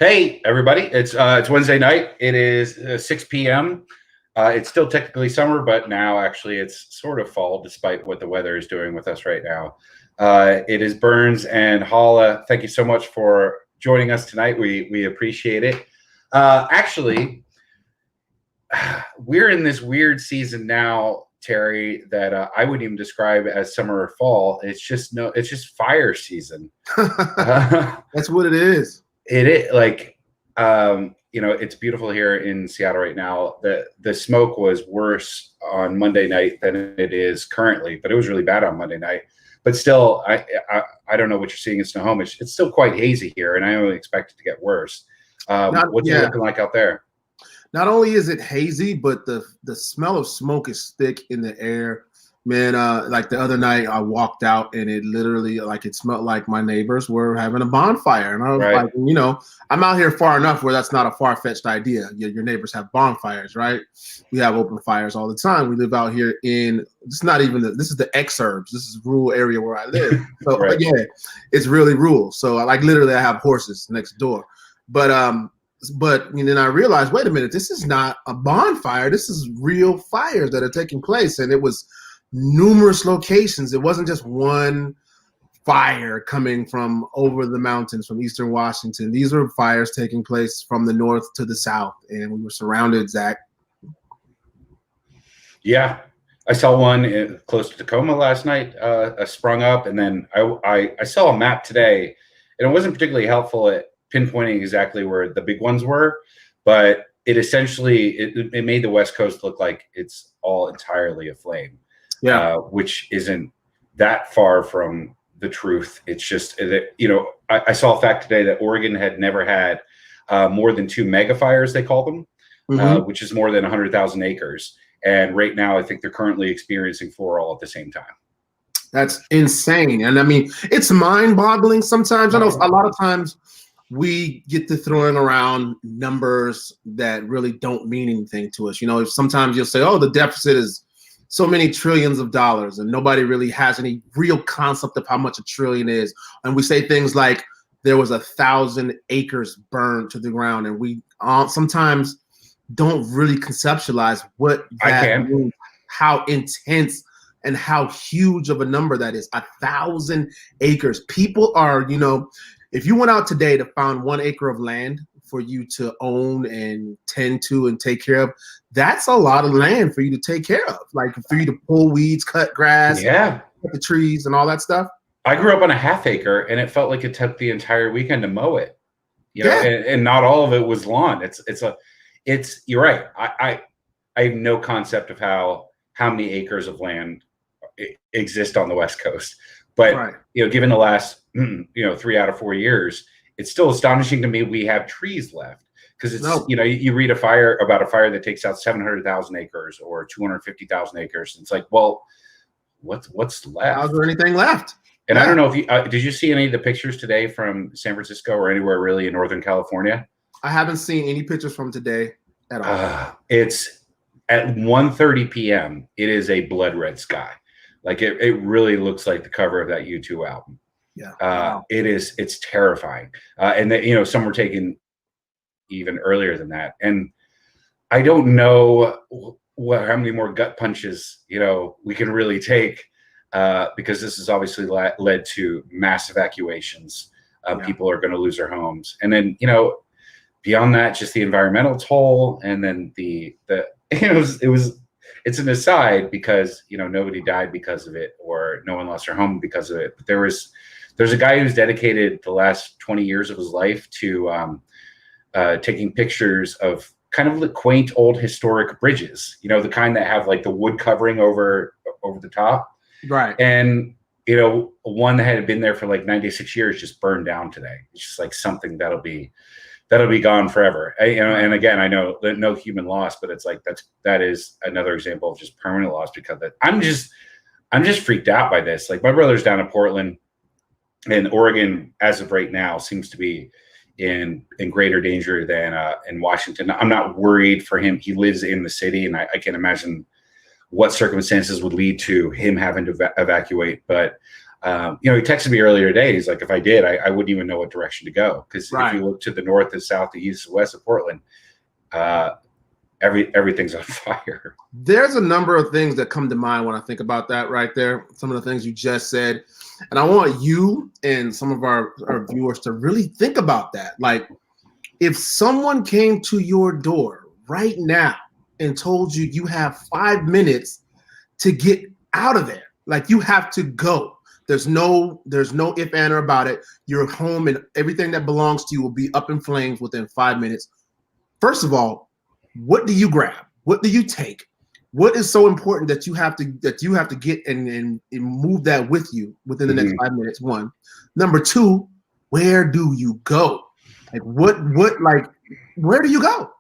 Hey, everybody! It's Wednesday night. It is 6 p.m. It's still technically summer, but now actually it's sort of fall, despite what the weather is doing with us right now. It is Burns and Holla. Thank you so much for joining us tonight. We appreciate it. Actually, we're in this weird season now, Terry, that I wouldn't even describe as summer or fall. It's just fire season. That's what it is. It is like, it's beautiful here in Seattle right now. The smoke was worse on Monday night than it is currently, but it was really bad on Monday night. But still, I don't know what you're seeing in Snohomish. It's still quite hazy here, and I only expect it to get worse. What's it looking like out there? Not only is it hazy, but the smell of smoke is thick in the air. Man, like the other night I walked out and it literally it smelled like my neighbors were having a bonfire. And I was like, I'm out here far enough where that's not a far-fetched idea. Your neighbors have bonfires, right? We have open fires all the time. We live out here in, this is the exurbs. This is rural area where I live. So Right. yeah, it's really rural. So literally I have horses next door. But then I realized, wait a minute, this is not a bonfire. This is real fires that are taking place. And it was numerous locations. It wasn't just one fire coming from over the mountains from eastern Washington. These were fires taking place from the north to the south, and we were surrounded, Zach. Yeah, I saw one close to Tacoma last night. Sprung up, and then I saw a map today, and it wasn't particularly helpful at pinpointing exactly where the big ones were, but it essentially it made the West Coast look like it's all entirely aflame. Yeah, which isn't that far from the truth. It's just that, I saw a fact today that Oregon had never had more than 2 mega fires, they call them, which is more than 100,000 acres. And right now, I think they're currently experiencing 4 all at the same time. That's insane. And I mean, it's mind-boggling sometimes. I know a lot of times we get to throwing around numbers that really don't mean anything to us. Sometimes you'll say, oh, the deficit is so many trillions of dollars, and nobody really has any real concept of how much a trillion is. And we say things like there was 1,000 acres burned to the ground, and we sometimes don't really conceptualize what that means, how intense and how huge of a number that is. 1,000 acres. People are, if you went out today to find 1 acre of land for you to own and tend to and take care of, that's a lot of land for you to take care of. Like for you to pull weeds, cut grass, cut the trees and all that stuff. I grew up on a half acre, and it felt like it took the entire weekend to mow it. And not all of it was lawn. It's you're right. I have no concept of how many acres of land exist on the West Coast. But given the last 3 out of 4 years, it's still astonishing to me we have trees left, because it's you read about a fire that takes out 700,000 acres or 250,000 acres. And it's like, well, what's left? How's there anything left? And I don't know if you did you see any of the pictures today from San Francisco or anywhere really in Northern California? I haven't seen any pictures from today at all. It's at 1:30 p.m. It is a blood red sky. Like it really looks like the cover of that U2 album. Yeah, wow. It's terrifying. And that, some were taken even earlier than that. And I don't know how many more gut punches, we can really take, because this has obviously led to mass evacuations. People are going to lose their homes. And then, beyond that, just the environmental toll. And then it's an aside because, nobody died because of it, or no one lost their home because of it. But there's a guy who's dedicated the last 20 years of his life to taking pictures of kind of the quaint old historic bridges, the kind that have like the wood covering over the top. Right. And, one that had been there for like 96 years just burned down today. It's just like something that'll be gone forever. And again, I know that no human loss, but it's like that is another example of just permanent loss, because I'm just freaked out by this. Like my brother's down in Portland, and Oregon, as of right now, seems to be in greater danger than in Washington. I'm not worried for him. He lives in the city, and I can't imagine what circumstances would lead to him having to evacuate. But He texted me earlier today. He's like, if I did, I wouldn't even know what direction to go. Because if you look to the north, the south, the east, the west of Portland, everything's on fire. There's a number of things that come to mind when I think about that right there. Some of the things you just said. And I want you and some of our viewers to really think about that. Like, if someone came to your door right now and told you you have 5 minutes to get out of there, like you have to go. There's no if, and, or about it. You're home and everything that belongs to you will be up in flames within 5 minutes. First of all, what do you grab? What do you take? What is so important that you have to get and move that with you within the next 5 minutes? One. Number two, where do you go? Like where do you go?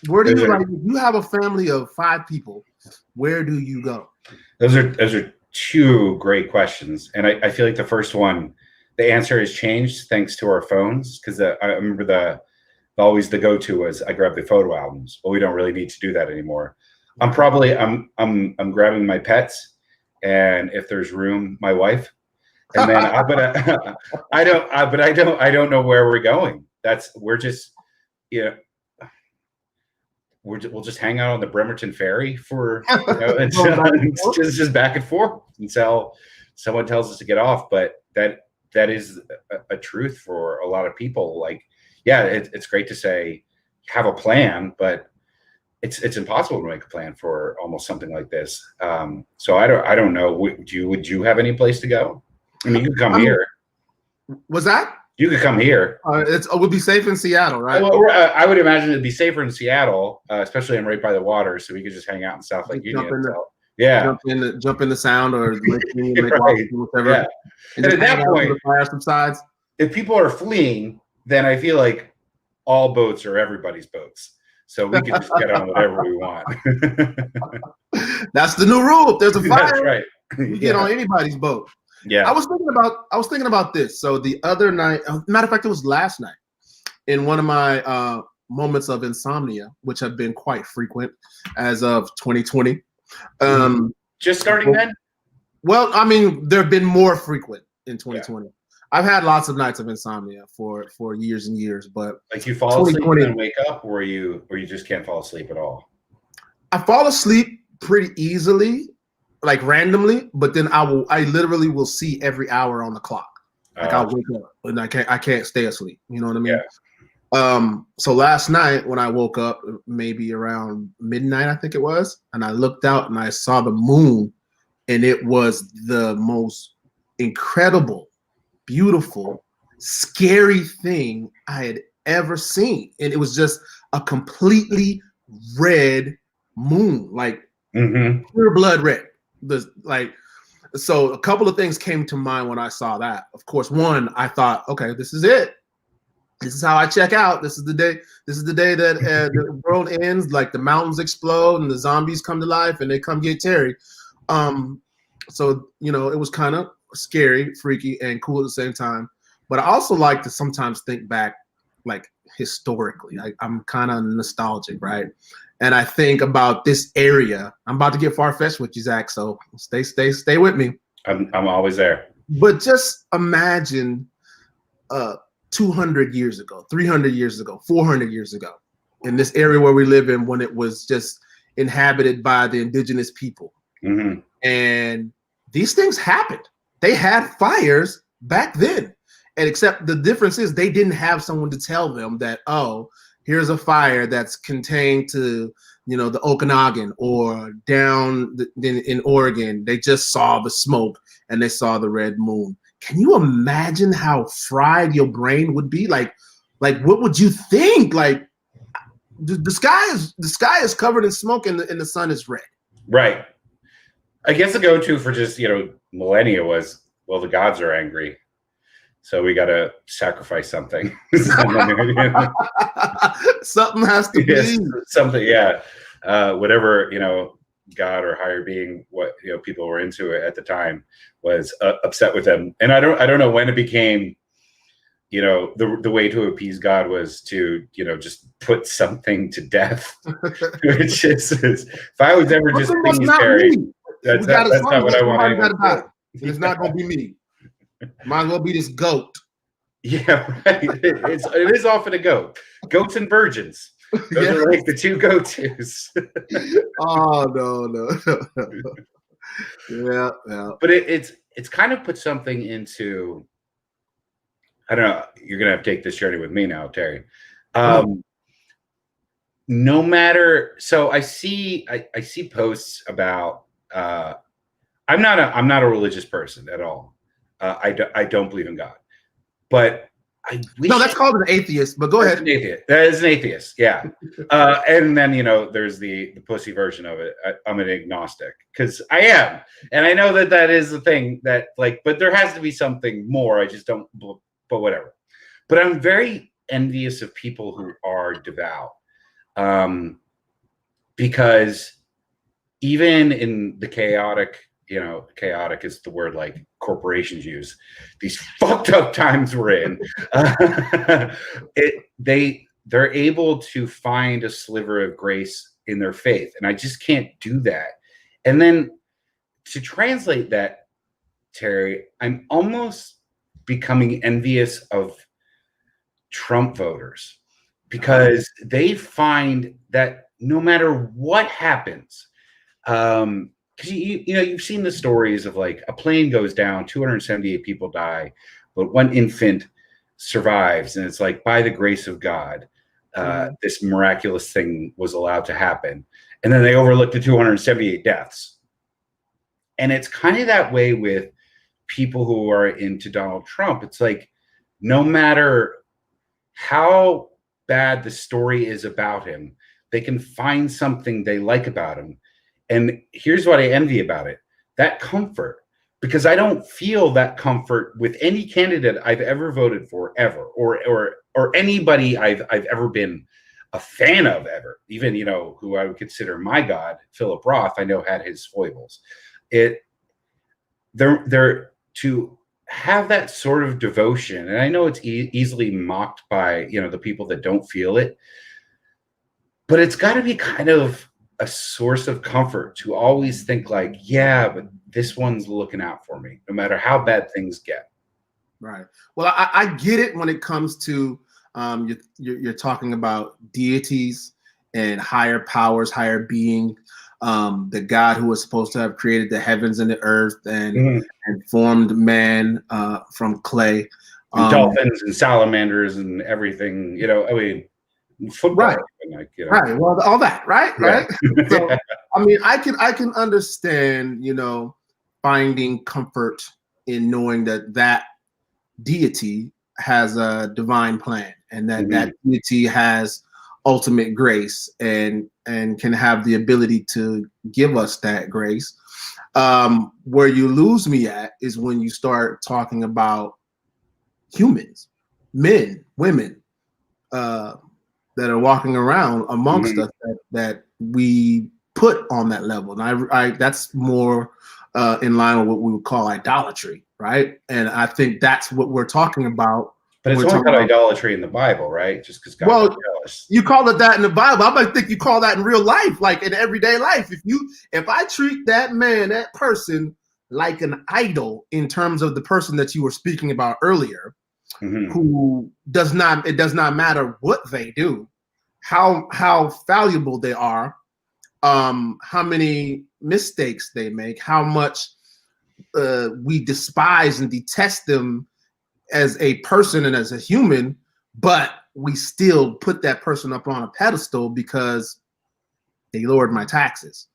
Where do you like? If you have a family of 5 people, where do you go? Those are two great questions, and I feel like the first one, the answer has changed thanks to our phones. Because I remember always the go-to was I grab the photo albums. Well, we don't really need to do that anymore. I'm grabbing my pets, and if there's room, my wife, and then I don't know where we're going. We'll just hang out on the Bremerton Ferry for just back and forth until someone tells us to get off. But that is a truth for a lot of people. Like, yeah, it's great to say have a plan, but it's impossible to make a plan for almost something like this. So I don't know. Would you have any place to go? I mean, you could come here. Was that? You could come here. It would be safe in Seattle, right? Well, I would imagine it'd be safer in Seattle, especially I'm right by the water, so we could just hang out in South Lake Union. Jump in the Sound or Lake Union, right. whatever. Yeah. And at that point, the fire subsides. If people are fleeing, then I feel like all boats are everybody's boats, so we can just get on whatever we want. That's the new rule. If there's a fire, that's right. You get on anybody's boat. Yeah. I was thinking about this. So the other night, matter of fact, it was last night, in one of my moments of insomnia, which have been quite frequent as of 2020. Just starting then? Well, I mean, there have been more frequent in 2020. Yeah. I've had lots of nights of insomnia for years and years, but like you fall asleep and then wake up, or you just can't fall asleep at all? I fall asleep pretty easily, like randomly, but then I literally will see every hour on the clock. Like I'll wake up and I can't stay asleep. You know what I mean? Yeah. So last night when I woke up, maybe around midnight, I think it was, and I looked out and I saw the moon, and it was the most incredible, beautiful, scary thing I had ever seen. And it was just a completely red moon, like pure blood red. So a couple of things came to mind when I saw that. Of course, one, I thought, okay, this is it. This is how I check out. This is the day. This is the day that the world ends. Like the mountains explode and the zombies come to life and they come get Terry. So it was kind of scary, freaky, and cool at the same time. But I also like to sometimes think back, like historically. I'm kind of nostalgic, right? And I think about this area. I'm about to get far-fetched with you, Zach. So stay with me. I'm always there. But just imagine 200 years ago, 300 years ago, 400 years ago, in this area where we live in, when it was just inhabited by the indigenous people. Mm-hmm. And these things happened. They had fires back then. And except the difference is they didn't have someone to tell them that, oh, here's a fire that's contained to, the Okanagan or down in Oregon. They just saw the smoke and they saw the red moon. Can you imagine how fried your brain would be? Like what would you think? Like the sky is covered in smoke and the sun is red. Right. I guess the go-to for just, millennia was, well, the gods are angry, so we got to sacrifice something. Something has to be. Something, yeah. Whatever, God or higher being, what people were into it at the time, was upset with them. And I don't know when it became, the way to appease God was to, just put something to death. Which is, if I was ever just pleased, Terry, that's not what I want. It's not going to be me. Might as well be this goat. Yeah, right. It is often a goat. Goats and virgins. Those Yeah. are like the two go-tos. Oh no. Yeah. But it's kind of put something into, I don't know. You're gonna have to take this journey with me now, Terry. No matter, so I see posts about. I'm not a religious person at all. I don't believe in God, but I wish. No, that's called an atheist. But go ahead. An atheist. That is an atheist. Yeah. And then there's the pussy version of it. I'm an agnostic because I am, and I know that is the thing that but there has to be something more. I just don't. But whatever. But I'm very envious of people who are devout, because even in the chaotic is the word corporations use, these fucked up times we're in, they're able to find a sliver of grace in their faith. And I just can't do that. And then to translate that, Terry, I'm almost becoming envious of Trump voters, because they find that no matter what happens, because you've seen the stories of a plane goes down, 278 people die, but one infant survives, and it's by the grace of God, this miraculous thing was allowed to happen, and then they overlook the 278 deaths. And it's kind of that way with people who are into Donald Trump. It's no matter how bad the story is about him, they can find something they like about him. And here's what I envy about it: that comfort, because I don't feel that comfort with any candidate I've ever voted for ever, or anybody I've ever been a fan of ever. Even, who I would consider my God, Philip Roth, I know had his foibles. They're to have that sort of devotion, and I know it's easily mocked by the people that don't feel it, but it's got to be kind of a source of comfort to always think yeah, but this one's looking out for me no matter how bad things get. Right. Well, I get it when it comes to you're talking about deities and higher powers, higher being, the God who was supposed to have created the heavens and the earth and formed man from clay. And dolphins and salamanders and everything, I mean, football. Right. Right. Well, all that, right? Yeah. Right. So, I mean, I can understand, finding comfort in knowing that deity has a divine plan, and that deity has ultimate grace and can have the ability to give us that grace. Where you lose me at is when you start talking about humans, men, women, that are walking around amongst us that we put on that level. And I that's more in line with what we would call idolatry, right? And I think that's what we're talking about. But it's only called idolatry in the Bible, right? Just because God was jealous. You call it that in the Bible. I might think you call that in real life, like in everyday life. If I treat that man, that person, like an idol in terms of the person that you were speaking about earlier, who it does not matter what they do, how valuable they are, how many mistakes they make, how much we despise and detest them as a person and as a human, but we still put that person up on a pedestal because they lowered my taxes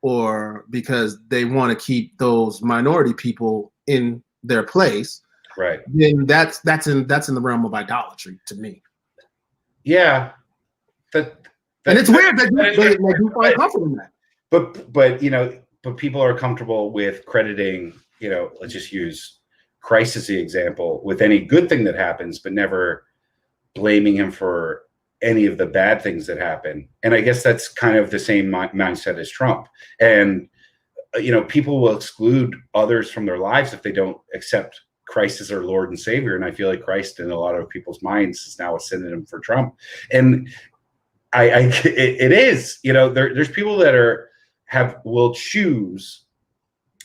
or because they want to keep those minority people in their place. Right. Then that's in the realm of idolatry to me. Yeah. And it's weird that you find comfort in that. But people are comfortable with crediting, let's just use Christ as the example, with any good thing that happens, but never blaming him for any of the bad things that happen. And I guess that's kind of the same mindset as Trump. And, people will exclude others from their lives if they don't accept Christ as their Lord and Savior. And I feel like Christ in a lot of people's minds is now a synonym for Trump. And it is, there's people that will choose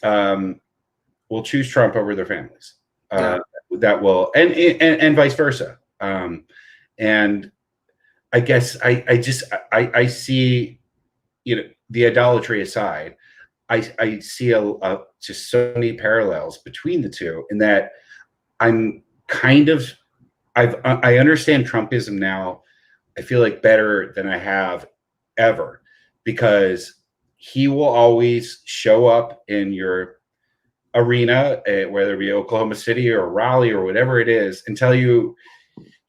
Trump over their families. uh, that will, and vice versa. And I guess I see, the idolatry aside, I see just so many parallels between the two, in that I'm kind of, I understand Trumpism now. I feel like better than I have ever, because he will always show up in your arena, whether it be Oklahoma City or Raleigh or whatever it is, and tell you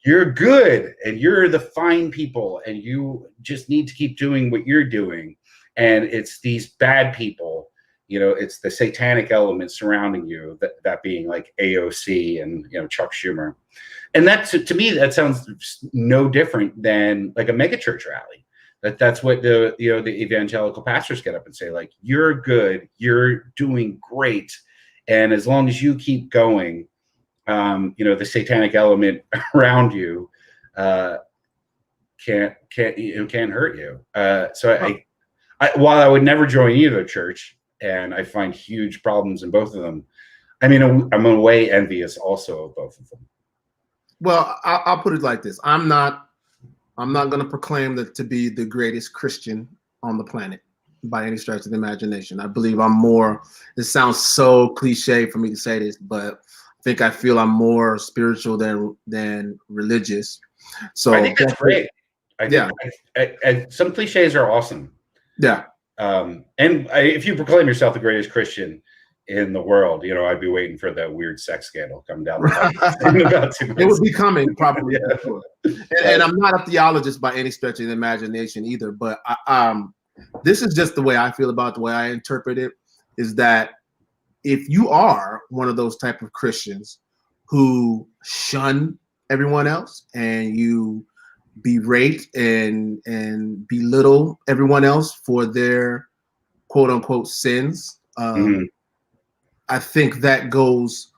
you're good and you're the fine people and you just need to keep doing what you're doing. And it's these bad people, it's the satanic elements surrounding you, that being like AOC and, Chuck Schumer. And to me, that sounds no different than like a megachurch rally. That's what the evangelical pastors get up and say, like, you're good, you're doing great. And as long as you keep going, the satanic element around you can't hurt you. So while I would never join either church, and I find huge problems in both of them, I mean, I'm in a way envious also of both of them. Well, I'll put it like this: I'm not going to proclaim that to be the greatest Christian on the planet by any stretch of the imagination. I believe I'm more. It sounds so cliche for me to say this, but I feel I'm more spiritual than religious. So I think that's great. And some cliches are awesome. Yeah. If you proclaim yourself the greatest Christian in the world, I'd be waiting for that weird sex scandal coming down the pipe in about 2 months. It would be coming probably. And I'm not a theologist by any stretch of the imagination either, but this is just the way I feel about the way I interpret it, is that if you are one of those type of Christians who shun everyone else and you berate and belittle everyone else for their quote unquote sins, I think that goes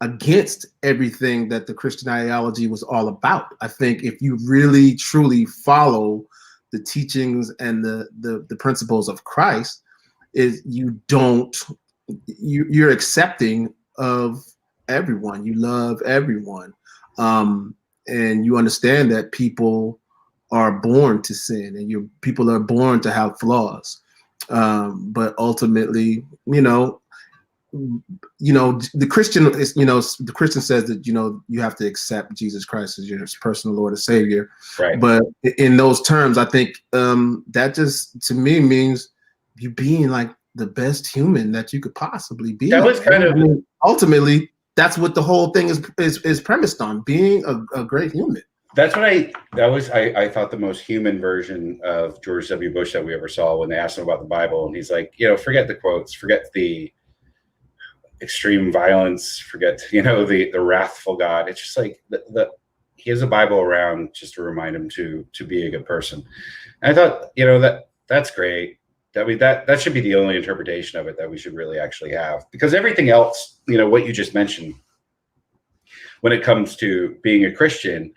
against everything that the Christian ideology was all about. I think if you really truly follow the teachings and the principles of Christ, you're accepting of everyone. You love everyone. And you understand that people are born to sin and people are born to have flaws. But ultimately, the Christian is, the Christian says that, you have to accept Jesus Christ as your personal Lord and Savior. Right. But in those terms, I think that just to me means you being like the best human that you could possibly be. That was kind of ultimately that's what the whole thing is premised on, being a great human. That's what I thought the most human version of George W. Bush that we ever saw, when they asked him about the Bible, and he's like, forget the quotes, forget the extreme violence, forget the wrathful God. It's just like he has a Bible around just to remind him to be a good person. And I thought, that's great. I mean, that should be the only interpretation of it that we should really actually have, because everything else, what you just mentioned, when it comes to being a Christian,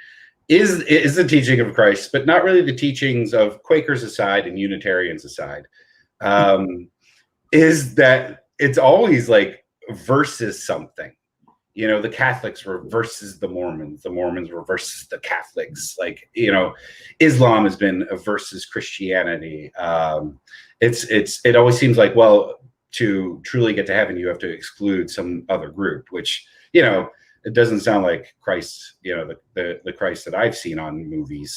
is the teaching of Christ, but not really the teachings of Quakers aside and Unitarians aside. Is that it's always like versus something. The Catholics were versus the Mormons were versus the Catholics. Like, Islam has been a versus Christianity. It always seems like, well, to truly get to heaven, you have to exclude some other group, which, it doesn't sound like Christ, the Christ that I've seen on movies,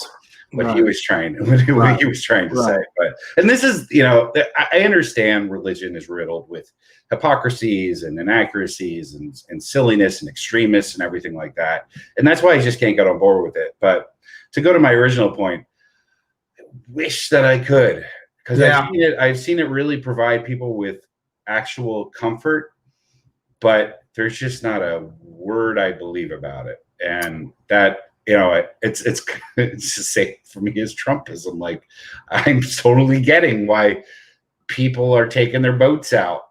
what he was trying to say. But, and this is, I understand religion is riddled with hypocrisies and inaccuracies and silliness and extremists and everything like that. And that's why I just can't get on board with it. But to go to my original point, I wish that I could, because I've seen it really provide people with actual comfort, but there's just not a word I believe about it. And that, it's just say for me is Trumpism. Like, I'm totally getting why people are taking their boats out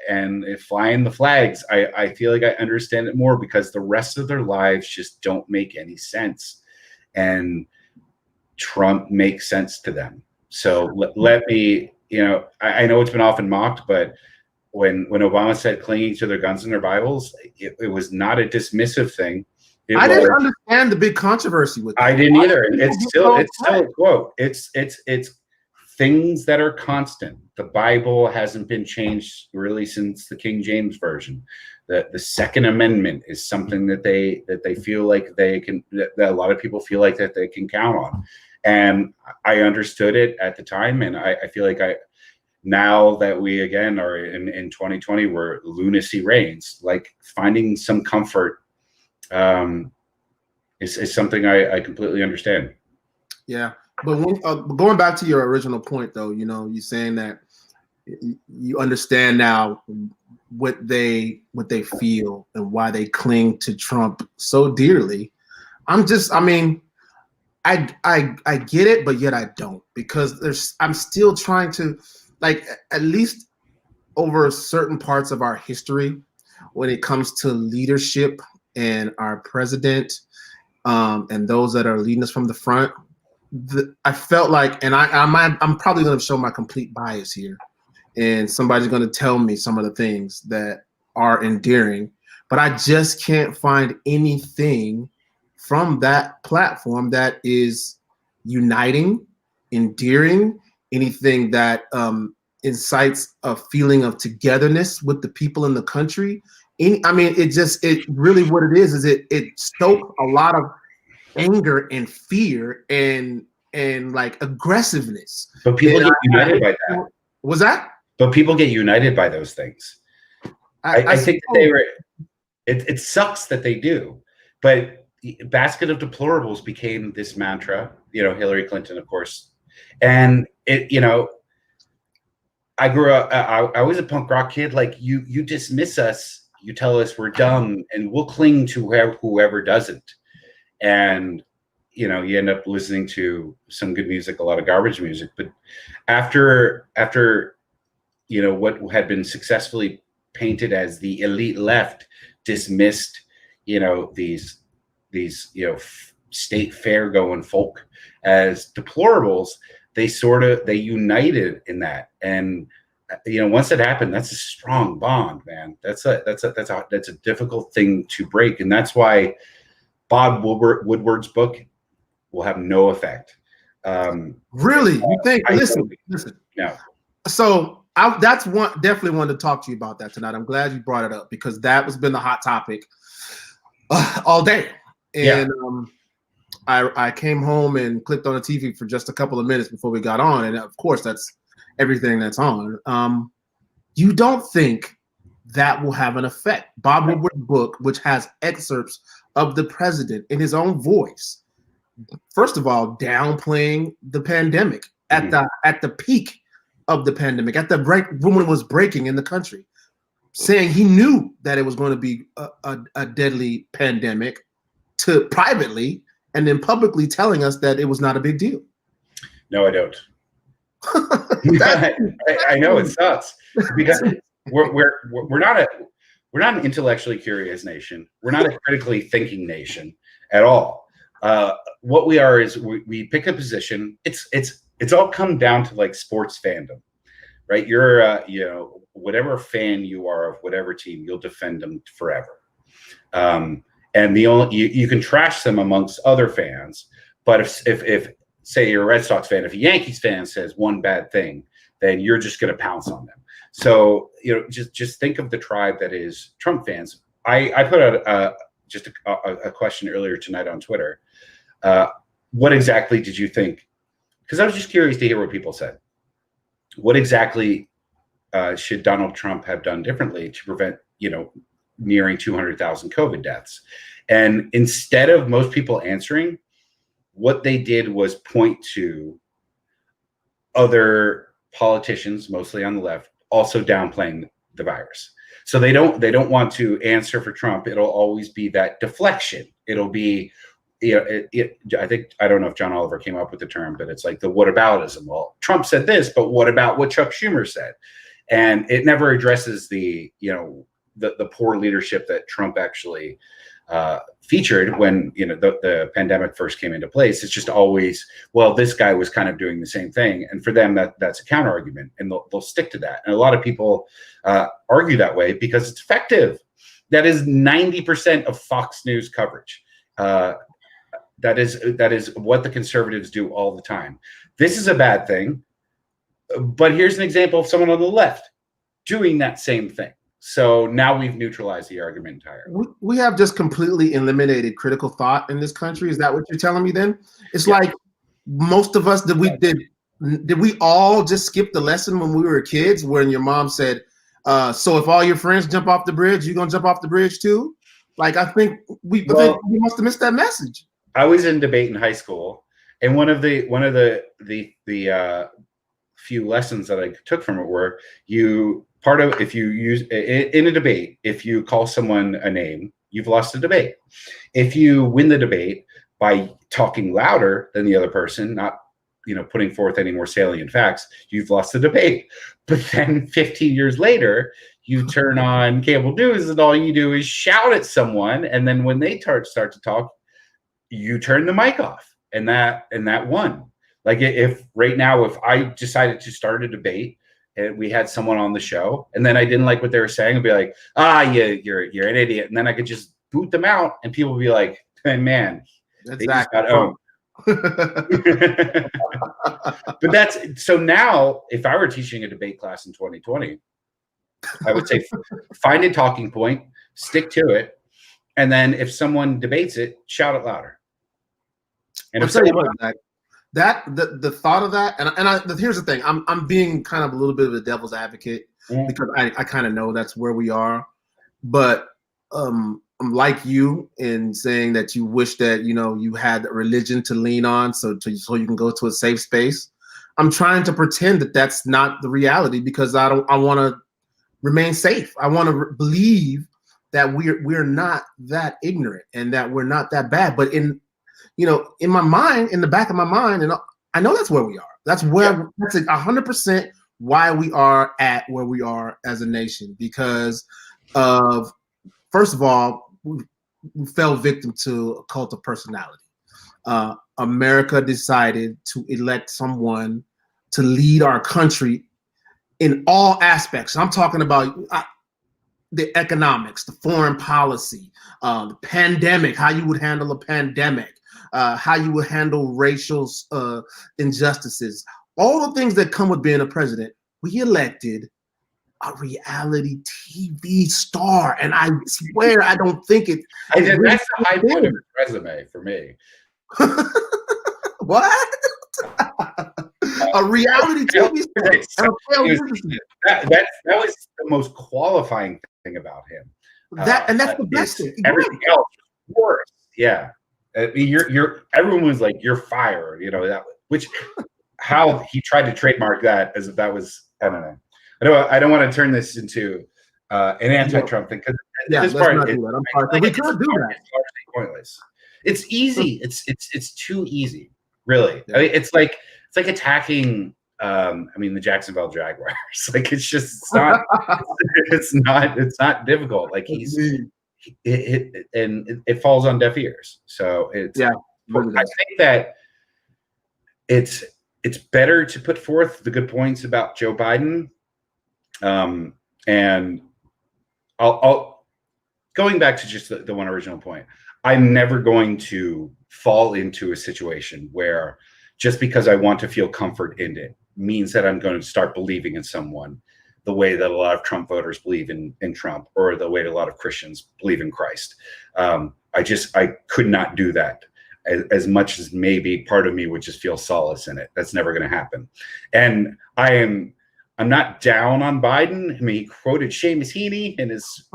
and flying the flags. I feel like I understand it more, because the rest of their lives just don't make any sense, and Trump makes sense to them. So let me, I know it's been often mocked, but when Obama said clinging to their guns and their Bibles, it was not a dismissive thing. I didn't understand the big controversy with that. I didn't either. It's still a quote. It's things that are constant. The Bible hasn't been changed really since the King James Version. The Second Amendment is something that they feel like they can, that a lot of people feel like that they can count on. And I understood it at the time, and I feel like now that we again are in 2020 where lunacy reigns, like finding some comfort is something I completely understand. Yeah, but going back to your original point, though, you're saying that you understand now what they feel and why they cling to Trump so dearly. I get it, but yet I don't, because I'm still trying to, like, at least over certain parts of our history, when it comes to leadership and our president, and those that are leading us from the front, I felt like, and I'm probably going to show my complete bias here, and somebody's going to tell me some of the things that are endearing, but I just can't find anything from that platform that is uniting, endearing, anything that incites a feeling of togetherness with the people in the country. It really, what it is it stoked a lot of anger and fear and like aggressiveness. But people get united by that. Was that? But people get united by those things. I think that they were. It sucks that they do, but basket of deplorables became this mantra. Hillary Clinton, of course, and I grew up. I was a punk rock kid. Like you dismiss us, you tell us we're dumb, and we'll cling to whoever doesn't. And you end up listening to some good music, a lot of garbage music. But after what had been successfully painted as the elite left dismissed, these state fair going folk as deplorables, they united in that. And once it happened, that's a strong bond, man. That's a difficult thing to break, and that's why Bob Woodward's book will have no effect. Really? You think? Listen. No. So that's definitely wanted to talk to you about that tonight. I'm glad you brought it up, because that has been the hot topic all day. And I came home and clicked on the TV for just a couple of minutes before we got on, and of course that's everything that's on. You don't think that will have an effect? Bob Woodward's book, which has excerpts of the president in his own voice, first of all, downplaying the pandemic at the peak of the pandemic, at the break when it was breaking in the country, saying he knew that it was going to be a deadly pandemic, to privately and then publicly telling us that it was not a big deal. No, I don't. I know it sucks, because we're not an intellectually curious nation. We're not a critically thinking nation at all. What we are is we pick a position. It's all come down to like sports fandom, right? You're whatever fan you are of whatever team, you'll defend them forever. And you can trash them amongst other fans, but if say you're a Red Sox fan, if a Yankees fan says one bad thing, then you're just going to pounce on them. So just think of the tribe that is Trump fans. I put out just a question earlier tonight on Twitter. What exactly did you think? Because I was just curious to hear what people said. What exactly should Donald Trump have done differently to prevent nearing 200,000 COVID deaths? And instead of most people answering, what they did was point to other politicians, mostly on the left, also downplaying the virus. So they don't want to answer for Trump. It'll always be that deflection. It'll be, I don't know if John Oliver came up with the term, but it's like the whataboutism. Well, Trump said this, but what about what Chuck Schumer said? And it never addresses the poor leadership that Trump actually featured when the pandemic first came into place. It's just always, well, this guy was kind of doing the same thing, and for them that's a counter argument, and they'll stick to that. And a lot of people argue that way because it's effective. That is 90% of Fox News coverage. That is what the conservatives do all the time. This is a bad thing, but here's an example of someone on the left doing that same thing. So now we've neutralized the argument entirely. We have just completely eliminated critical thought in this country. Is that what you're telling me then? It's like most of us, did we all just skip the lesson when we were kids when your mom said, so if all your friends jump off the bridge, you're going to jump off the bridge too? Like, I think we must have missed that message. I was in debate in high school, and one of the few lessons that I took from it were if you use in a debate, if you call someone a name, you've lost the debate. If you win the debate by talking louder than the other person, not putting forth any more salient facts, you've lost the debate. But then 15 years later, you turn on cable news and all you do is shout at someone, and then when they start to talk, you turn the mic off, and that won. Like, if right now, if I decided to start a debate and we had someone on the show and then I didn't like what they were saying, I'd be like, you're an idiot, and then I could just boot them out, and people would be like, hey, man, they just got owned. But so now, if I were teaching a debate class in 2020, I would say find a talking point, stick to it, and then if someone debates it, shout it louder. And I'll tell you what, the thought of that, and here's the thing, I'm being kind of a little bit of a devil's advocate because I kind of know that's where we are, but I'm like you in saying that you wish that you had a religion to lean on so you can go to a safe space. I'm trying to pretend that that's not the reality because I want to remain safe. I want to believe that we're not that ignorant and that we're not that bad, but in my mind, in the back of my mind, and I know that's where we are. That's 100% why we are at where we are as a nation, because of, first of all, we fell victim to a cult of personality. America decided to elect someone to lead our country in all aspects. I'm talking about the economics, the foreign policy, the pandemic, how you would handle a pandemic, how you would handle racial injustices, all the things that come with being a president. We elected a reality TV star, and I swear I don't think it. That's the high point of his resume for me. What? A reality TV star. That was the most qualifying thing about him. And that's the best thing. Everything else was worse. Yeah. I mean, everyone was like, "You're fired," which how he tried to trademark that as if that was, I don't know. I don't want to turn this into an anti-Trump thing because this part we could do that. It's largely pointless. It's easy. It's too easy, really. Yeah. I mean, it's like attacking. The Jacksonville Jaguars. Like, it's not difficult. Like, it falls on deaf ears. So I think that it's better to put forth the good points about Joe Biden. And I'll going back to just the one original point. I'm never going to fall into a situation where just because I want to feel comfort in it means that I'm going to start believing in someone the way that a lot of Trump voters believe in Trump, or the way that a lot of Christians believe in Christ. I could not do that as much as maybe part of me would just feel solace in it. That's never going to happen. And I'm not down on Biden. I mean, he quoted Seamus Heaney in his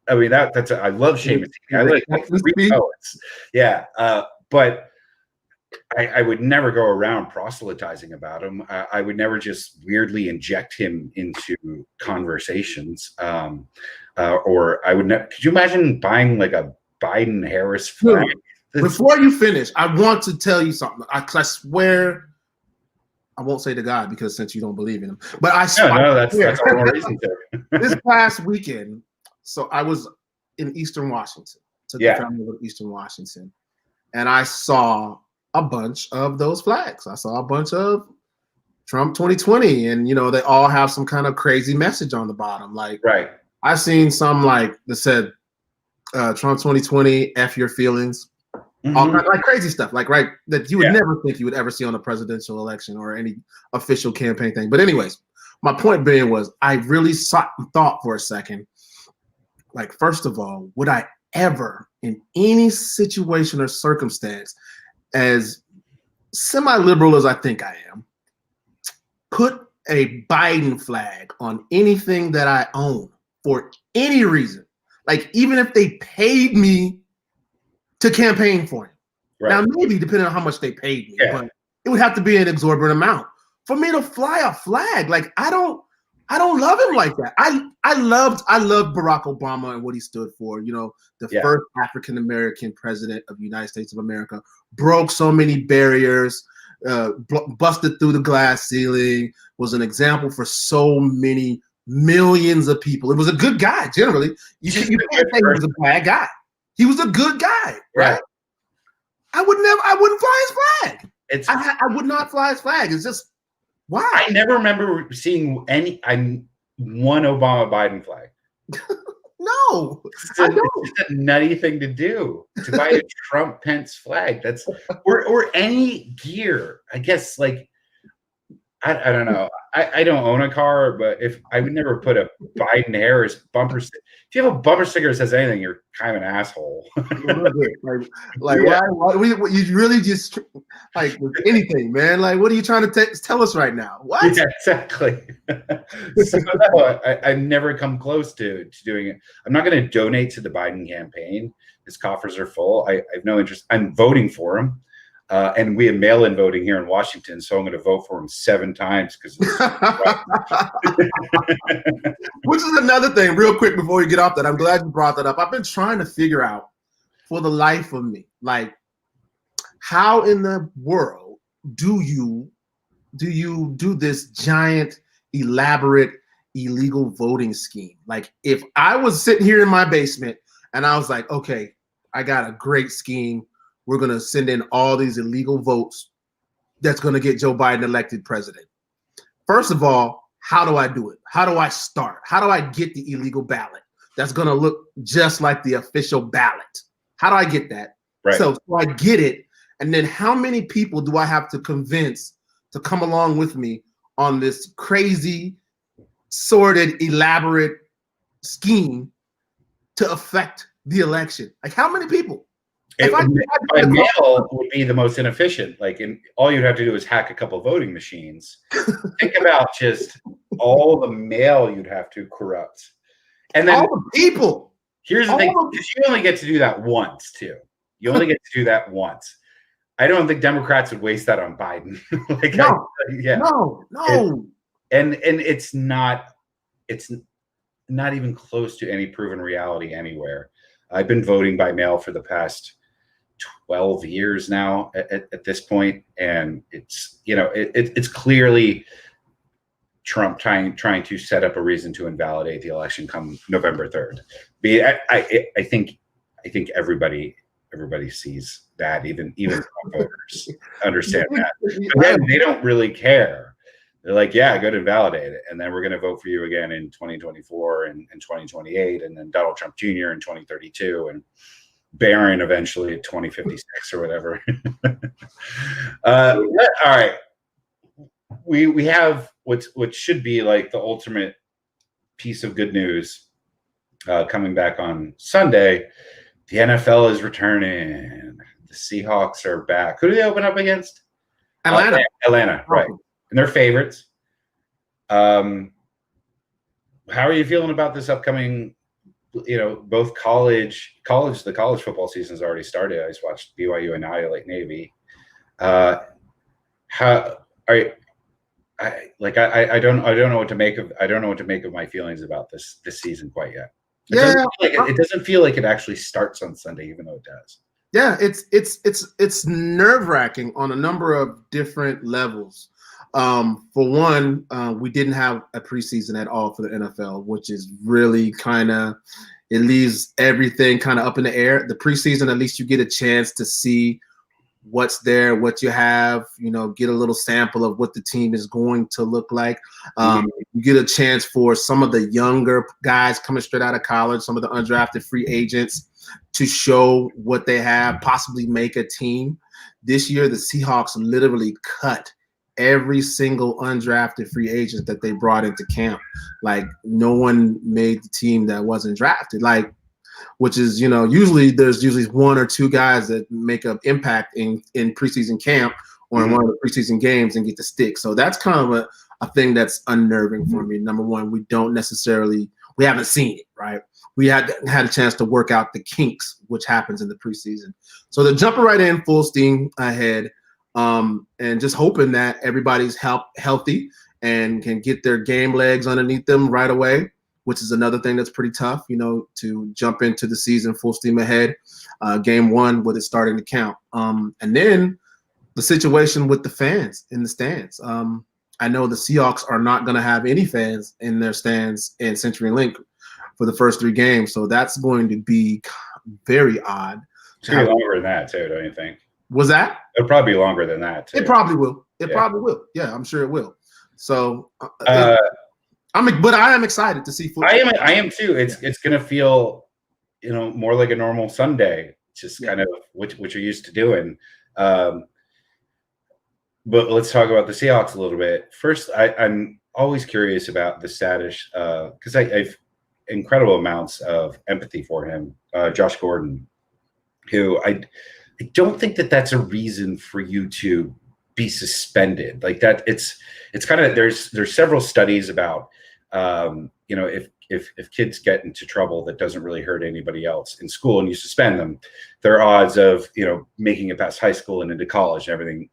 I love Seamus Heaney. I like three poets. Yeah. But I would never go around proselytizing about him. I would never just weirdly inject him into conversations. Or I would never. Could you imagine buying like a Biden Harris flag? Before you finish, I want to tell you something. I swear, I won't say to God because since you don't believe in him, but I swear. No, that's all more reason to. This past weekend, so I was in Eastern Washington, took the family over to Eastern Washington, and I saw a bunch of those flags. I saw a bunch of Trump 2020, and they all have some kind of crazy message on the bottom. Like, right. I've seen some like that said Trump 2020, F your feelings. Mm-hmm. All kind of like crazy stuff, like that you would never think you would ever see on a presidential election or any official campaign thing. But anyways, my point being was I really thought for a second, like, first of all, would I ever in any situation or circumstance, as semi-liberal as I think I am, put a Biden flag on anything that I own for any reason? Like, even if they paid me to campaign for him. Right. Now, maybe depending on how much they paid me, but it would have to be an exorbitant amount for me to fly a flag. Like, I don't love him like that. I loved Barack Obama and what he stood for. The first African American president of the United States of America, broke so many barriers, busted through the glass ceiling, was an example for so many millions of people. It was a good guy generally. You can't say he was a bad guy. He was a good guy, right? I wouldn't fly his flag. I would not fly his flag. It's just, why? I never remember seeing one Obama Biden flag. No, it's just a nutty thing to do, to buy a Trump Pence flag. That's or any gear. I guess, like, I don't know. I don't own a car, but if I would never put a Biden Harris bumper. If you have a bumper sticker that says anything, you're kind of an asshole. Why? You really just like with anything, man? Like, what are you trying to tell us right now? What? Yeah, exactly. So, no, I've never come close to doing it. I'm not going to donate to the Biden campaign. His coffers are full. I have no interest. I'm voting for him. And we have mail-in voting here in Washington, so I'm going to vote for him 7 times because. Which is another thing, real quick before we get off that. I'm glad you brought that up. I've been trying to figure out, for the life of me, like, how in the world do you do this giant, elaborate, illegal voting scheme? Like, if I was sitting here in my basement and I was like, okay, I got a great scheme. We're going to send in all these illegal votes that's going to get Joe Biden elected president. First of all, how do I do it? How do I start? How do I get the illegal ballot that's going to look just like the official ballot? How do I get that? Right. So I get it. And then how many people do I have to convince to come along with me on this crazy, sordid, elaborate scheme to affect the election? Like, how many people? By mail would be the most inefficient. Like, all you'd have to do is hack a couple voting machines. Think about just all the mail you'd have to corrupt, and then all the people. Here's the thing: you only get to do that once, too. You only get to do that once. I don't think Democrats would waste that on Biden. No. And it's not even close to any proven reality anywhere. I've been voting by mail for the past 12 years now at this point, and it's it's clearly Trump trying to set up a reason to invalidate the election come November 3rd. I think everybody sees that, even voters understand that. But then they don't really care. They're like, yeah, go to invalidate it, and then we're going to vote for you again in 2024 and 2028, and then Donald Trump Jr. in 2032, and Barron eventually at 2056 or whatever. All right, we have what should be like the ultimate piece of good news coming back on Sunday. The NFL is returning. The Seahawks are back. Who do they open up against? Atlanta, right. And they're favorites. How are you feeling about this upcoming, both the college football season's already started. I just watched BYU annihilate Navy. How are you, I don't know what to make of my feelings about this season quite yet. It doesn't feel like it actually starts on Sunday, even though it does. Yeah, it's nerve-wracking on a number of different levels. For one, we didn't have a preseason at all for the NFL, which is really kind of it leaves everything kind of up in the air. The preseason, at least you get a chance to see what's there, what you have, get a little sample of what the team is going to look like. You get a chance for some of the younger guys coming straight out of college, some of the undrafted free agents to show what they have, possibly make a team. This year, the Seahawks literally cut every single undrafted free agent that they brought into camp. Like, no one made the team that wasn't drafted. Like, which is, usually there's one or two guys that make an impact in preseason camp or in one of the preseason games and get the stick. So that's kind of a thing that's unnerving for me. Number one, we haven't seen it, right? We had a chance to work out the kinks, which happens in the preseason. So they're jumping right in full steam ahead, and just hoping that everybody's healthy and can get their game legs underneath them right away, which is another thing that's pretty tough, to jump into the season full steam ahead, game one with it starting to count. And then the situation with the fans in the stands. I know the Seahawks are not going to have any fans in their stands in CenturyLink for the first 3 games, so that's going to be very odd. It's going to be longer than that, too, don't you think? Was that? It'll probably be longer than that, too. It probably will. Probably will. Yeah, I'm sure it will. So but I am excited to see football. I am too. It's going to feel, more like a normal Sunday, just kind of what you're used to doing. But let's talk about the Seahawks a little bit. First, I'm always curious about the status, because I've incredible amounts of empathy for him, Josh Gordon, who I don't think that's a reason for you to be suspended like that. It's kind of, there's several studies about, if kids get into trouble that doesn't really hurt anybody else in school and you suspend them, their odds of, making it past high school and into college and everything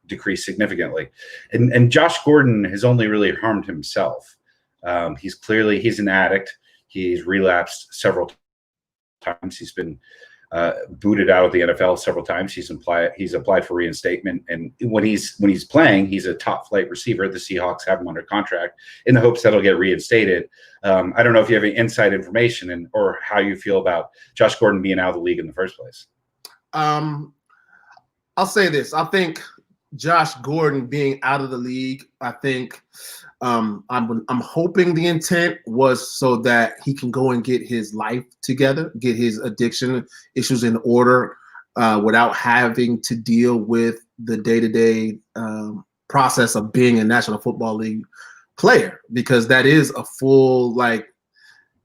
decrease significantly. And Josh Gordon has only really harmed himself. He's an addict. He's relapsed several times. He's been booted out of the NFL several times. He's applied for reinstatement, and when he's playing, he's a top flight receiver. The Seahawks have him under contract in the hopes that he'll get reinstated. I don't know if you have any inside information or how you feel about Josh Gordon being out of the league in the first place. I'll say this. I think Josh Gordon being out of the league, I think I'm hoping the intent was so that he can go and get his life together, get his addiction issues in order, without having to deal with the day-to-day process of being a National Football League player, because that is a full,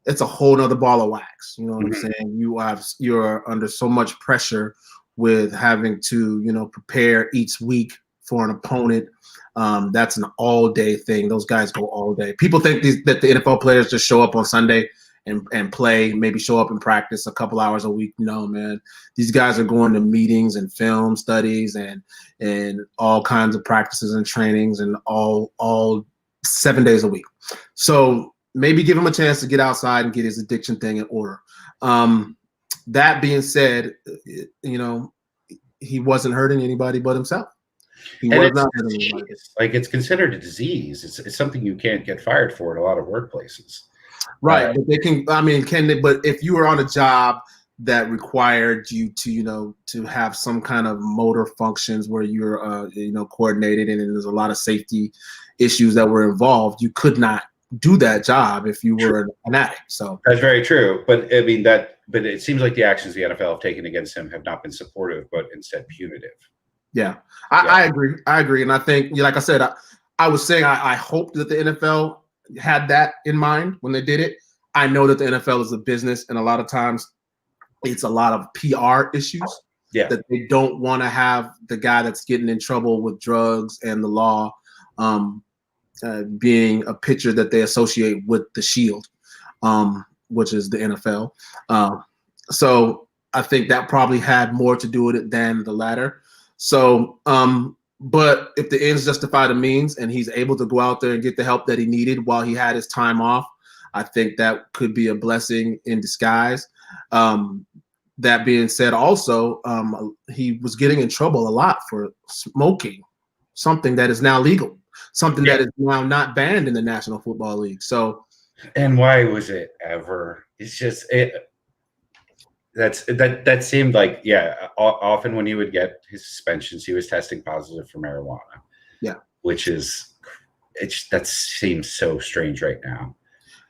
it's a whole nother ball of wax. You know what I'm saying? You're under so much pressure with having to, prepare each week for an opponent. That's an all-day thing. Those guys go all day. People think that the NFL players just show up on Sunday and play, maybe show up and practice a couple hours a week. No, man. These guys are going to meetings and film studies and all kinds of practices and trainings, and all 7 days a week. So maybe give him a chance to get outside and get his addiction thing in order. That being said, he wasn't hurting anybody but himself. He was not hurting anybody. It's considered a disease. It's something you can't get fired for in a lot of workplaces. Right. But they can, but if you were on a job that required you to, to have some kind of motor functions where you're, coordinated, and there's a lot of safety issues that were involved, you could not do that job if you were an addict. So that's very true. But but it seems like the actions the NFL have taken against him have not been supportive, but instead punitive. Yeah, I agree. And I think, like I said, I was saying I hope that the NFL had that in mind when they did it. I know that the NFL is a business, and a lot of times it's a lot of PR issues. Yeah, that they don't want to have the guy that's getting in trouble with drugs and the law being a pitcher that they associate with the shield, which is the NFL. So I think that probably had more to do with it than the latter. So, but if the ends justify the means and he's able to go out there and get the help that he needed while he had his time off, I think that could be a blessing in disguise. That being said, also, he was getting in trouble a lot for smoking, something that is now legal, that is now not banned in the National Football League. So, and why was it ever it's just that seemed like often when he would get his suspensions, he was testing positive for marijuana. Yeah, which is that seems so strange right now.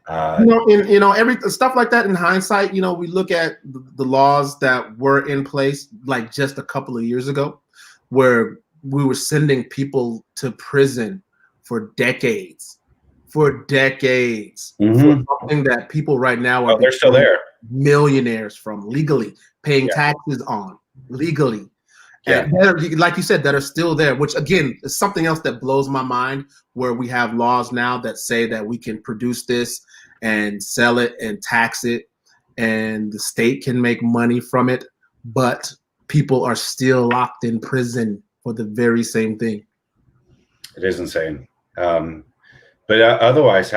Every stuff like that in hindsight, we look at the laws that were in place like just a couple of years ago, where we were sending people to prison for decades for something that people right now are they're still there, millionaires from, legally paying taxes on, legally. Yeah. And like you said, that are still there, which again is something else that blows my mind, where we have laws now that say that we can produce this and sell it and tax it, and the state can make money from it, but people are still locked in prison for the very same thing. It is insane. But otherwise,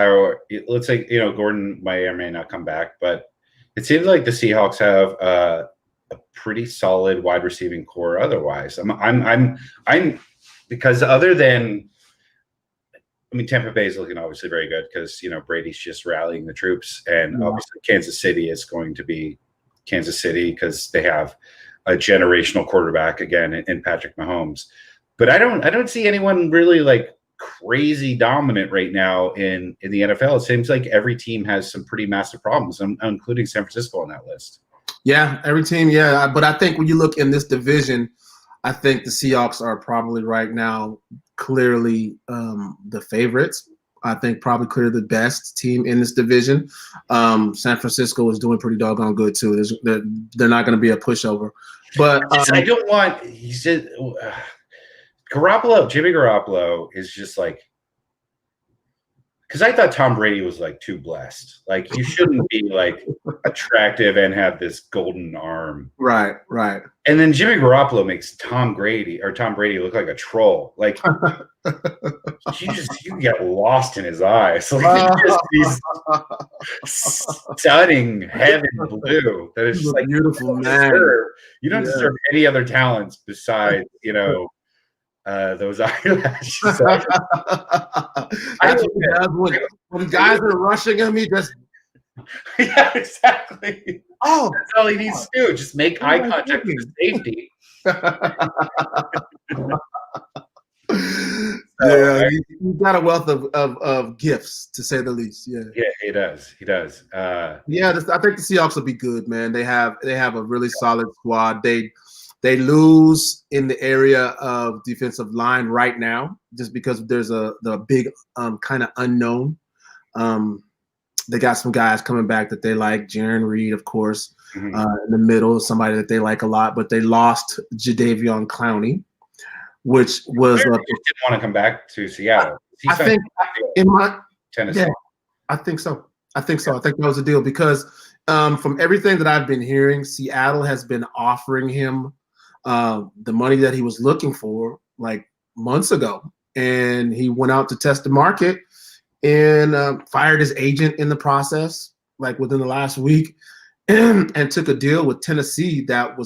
let's say, Gordon may or may not come back, but it seems like the Seahawks have a pretty solid wide receiving core. Otherwise, I'm because other than, Tampa Bay is looking obviously very good because Brady's just rallying the troops, and obviously Kansas City is going to be Kansas City because they have a generational quarterback again in Patrick Mahomes. But I don't see anyone really like crazy dominant right now in the NFL. It seems like every team has some pretty massive problems, including San Francisco on that list. Yeah, every team, yeah. But I think when you look in this division, I think the Seahawks are probably right now clearly the favorites. I think probably clearly the best team in this division. San Francisco is doing pretty doggone good too. They're not going to be a pushover. But I don't want. He said Jimmy Garoppolo is just like, because I thought Tom Brady was like too blessed. Like, you shouldn't be like attractive and have this golden arm. Right. And then Jimmy Garoppolo makes Tom Brady look like a troll. Like, you get lost in his eyes. Like, these stunning heaven blue that is just like beautiful, man. You don't deserve any other talents besides, those eyelashes. When guys are rushing him, he just yeah, exactly. Oh, that's all he needs to do. Just make eye contact with safety. Yeah, he's got a wealth of gifts, to say the least. Yeah, he does. I think the Seahawks will be good, man. They have a really solid squad. They lose in the area of defensive line right now, just because there's the big kind of unknown. They got some guys coming back that they like. Jaron Reed, of course, in the middle, somebody that they like a lot. But they lost Jadeveon Clowney, which was didn't want to come back to Seattle. I think in my Tennessee. Yeah, I think so. I think that was the deal, because from everything that I've been hearing, Seattle has been offering him the money that he was looking for like months ago, and he went out to test the market and fired his agent in the process, like within the last week, and took a deal with Tennessee that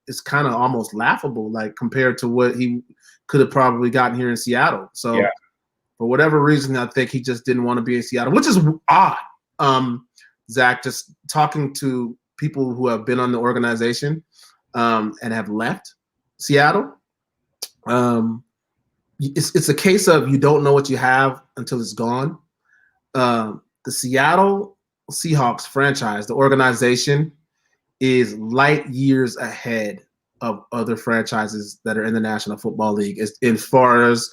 is kind of almost laughable, like compared to what he could have probably gotten here in Seattle. So for whatever reason, I think he just didn't want to be in Seattle, which is odd. Zach, just talking to people who have been on the organization and have left Seattle. It's a case of you don't know what you have until it's gone. The Seattle Seahawks franchise, the organization, is light years ahead of other franchises that are in the National Football League as far as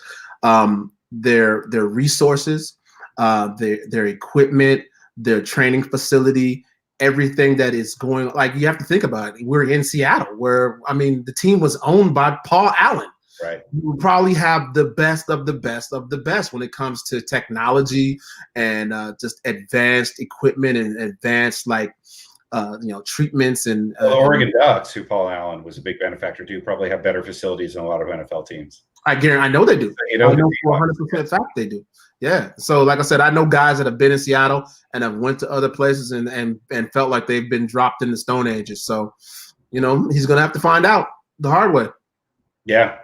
their resources, their equipment, their training facility, everything that is going. Like, you have to think about it. We're in Seattle, where the team was owned by Paul Allen. Right. You probably have the best of the best of the best when it comes to technology and just advanced equipment and advanced treatments and the Oregon Ducks, who Paul Allen was a big benefactor to, probably have better facilities than a lot of NFL teams. I know they do. I know for 100% fact they do. Yeah. So like I said, I know guys that have been in Seattle and have went to other places and felt like they've been dropped in the Stone Ages. So, he's going to have to find out the hard way. Yeah.